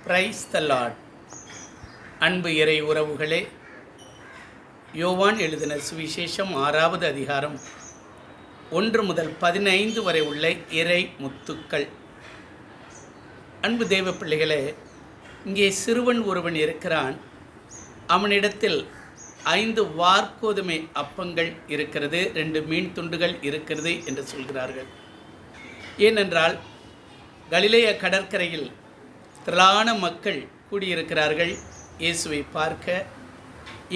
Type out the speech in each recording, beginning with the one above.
Praise the Lord. அன்பு இறை உறவுகளே, யோவான் எழுதின சுவிசேஷம் 6வது அதிகாரம் 1 முதல் 15 வரை உள்ள இறை முத்துக்கள். அன்பு தேவ பிள்ளைகளே, இங்கே சிறுவன் ஒருவன் இருக்கிறான். அவனிடத்தில் 5 வார்கோதுமை அப்பங்கள் இருக்கிறது, 2 மீன் துண்டுகள் இருக்கிறது என்று சொல்கிறார்கள். ஏனென்றால் கலிலேய கடற்கரையில் திரளான மக்கள் கூடியிருக்கிறார்கள் இயேசுவை பார்க்க.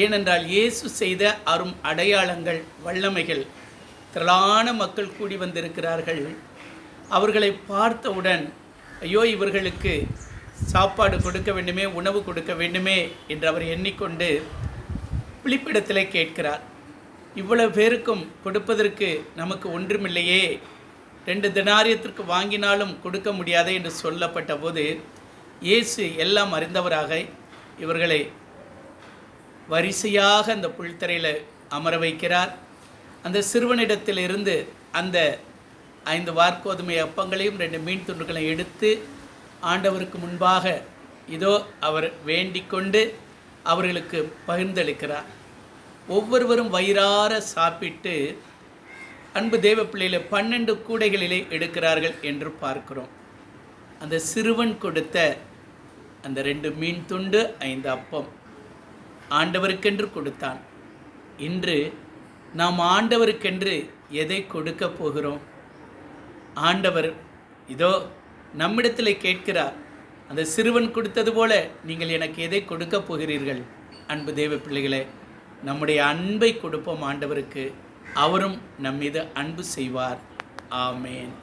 ஏனென்றால் இயேசு செய்த அரும் அடையாளங்கள், வல்லமைகள், திரளான மக்கள் கூடி வந்திருக்கிறார்கள். அவர்களை பார்த்தவுடன், ஐயோ, இவர்களுக்கு சாப்பாடு கொடுக்க வேண்டுமே, உணவு கொடுக்க வேண்டுமே என்று அவர் எண்ணிக்கொண்டு பிலிப்பிடத்தில் கேட்கிறார். இவ்வளவு பேருக்கும் கொடுப்பதற்கு நமக்கு ஒன்றுமில்லையே, 2 தெனாரியத்திற்கு வாங்கினாலும் கொடுக்க முடியாதே என்று சொல்லப்பட்ட போது, இயேசு எல்லாம் அறிந்தவராக இவர்களை வரிசையாக அந்த புல்தரையில் அமர வைக்கிறார். அந்த சிறுவனிடத்திலிருந்து அந்த 5 வார்கோதுமை அப்பங்களையும் 2 மீன் துண்டுகளையும் எடுத்து ஆண்டவருக்கு முன்பாக இதோ அவர் வேண்டிக் கொண்டு அவர்களுக்கு பகிர்ந்தளிக்கிறார். ஒவ்வொருவரும் வயிறார சாப்பிட்டு அன்பு தேவ பிள்ளையிலே 12 கூடைகளிலே எடுக்கிறார்கள் என்று பார்க்கிறோம். அந்த சிறுவன் கொடுத்த அந்த 2 மீன் துண்டு 5 அப்பம் ஆண்டவருக்கென்று கொடுத்தான். இன்று நாம் ஆண்டவருக்கென்று எதை கொடுக்க போகிறோம்? ஆண்டவர் இதோ நம்மிடத்தில் கேட்கிறார். அந்த சிறுவன் கொடுத்தது போல நீங்கள் எனக்கு எதை கொடுக்க போகிறீர்கள்? அன்பு தேவ பிள்ளைகளே, நம்முடைய அன்பை கொடுப்போம் ஆண்டவருக்கு. அவரும் நம்மீது அன்பு செய்வார். ஆமேன்.